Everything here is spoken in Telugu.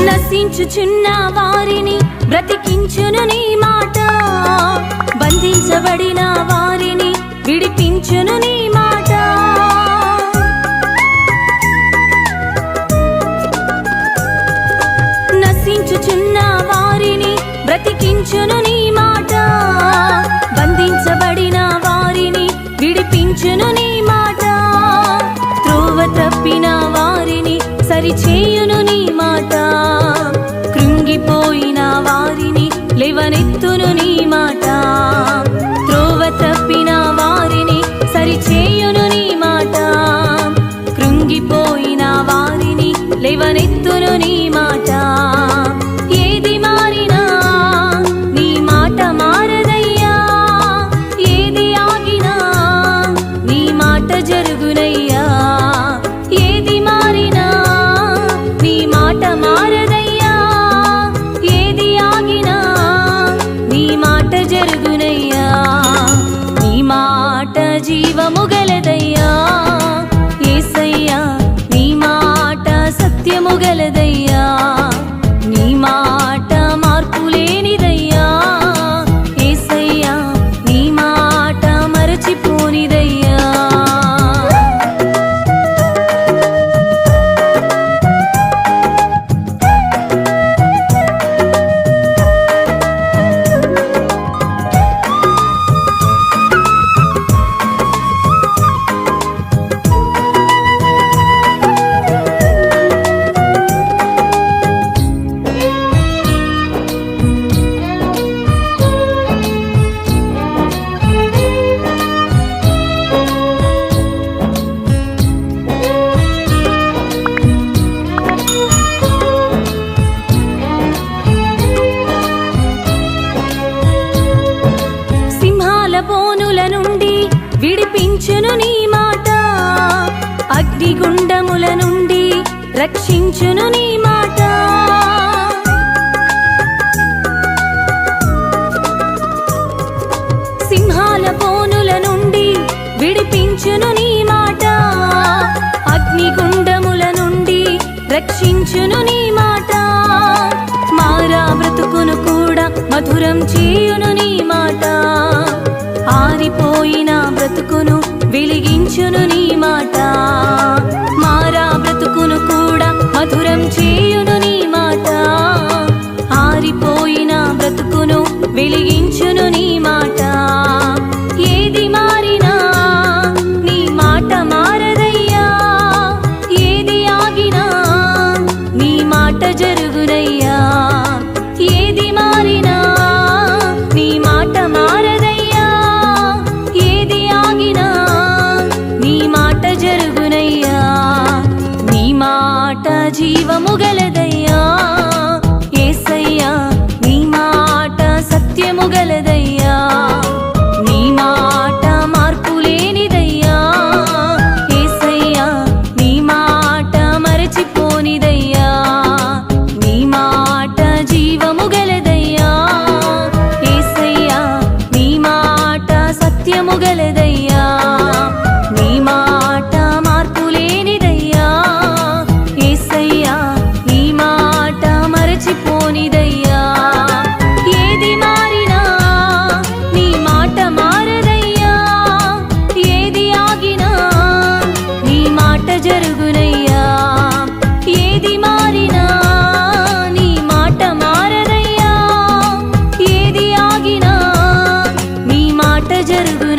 నశించుచున్న వారిని బ్రతికించును నీ మాట, బంధించబడిన వారిని విడిపించును నీ మాట. నశించుచున్న వారిని బ్రతికించును నీ మాట, బంధించబడిన వారిని విడిపించును నీ మాట. త్రోవ తప్పిన వారిని సరిచేయును నీ మాట, కృంగిపోయిన వారిని లేవనెత్తును నీ మాట. త్రోవ తప్పిన వారిని సరిచేయును నీ మాట, కృంగిపోయిన వారిని లేవనెత్తును నీ మాట. ఏది మారినా నీ మాట మారదయ్యా, ఏది ఆగినా నీ మాట జరుగునయ్యా. ఏది మారినా నీ మాట మారదయ్యా, ఏది ఆగినా నీ మాట జరుగునయ్యా. నీ మాట జీవము గలదయ్యా యేసయ్యా, నీ మాట సత్యము గలదయ్యా. నీ మాట మార్పు లేనిదయ్యా యేసయ్యా, నీ మాట మరచిపోనిదయ్యా. బోనుల నుండి విడిపించును నీ మాట, అగ్నిగుండముల నుండి రక్షించును నీ మాట. సింహాల బోనుల నుండి విడిపించును నీ మాట, అగ్నిగుండముల నుండి రక్షించును నీ మాట. మారా బ్రతుకును కూడా మధురం చేయును నీ మాట, ఆరిపోయిన బ్రతుకును వెలిగించును నీ మాట. మారా బ్రతుకును కూడా జీవము గలదయ్యా యేసయ్యా నీ మాట సత్యము గలదయ్యా నీ మాట మార్పు లేనిదయ్యా యేసయ్యా నీ మాట మరచిపోనిదయ్యా నీ మాట జీవము గలదయ్యా యేసయ్యా నీ మాట సత్యము గలదయ్యా నీ మాట మార్పు లేనిదయ్యా యేసయ్యా నీ మాట మరచిపోనిదయ్యా ఏది మారినా నీ మాట మారదయ్యా ఏది ఆగినా నీ మాట జరుగునయ్యా ఏది మారినా నీ మాట మారదయ్యా ఏది ఆగినా నీ మాట జరుగునయ్యా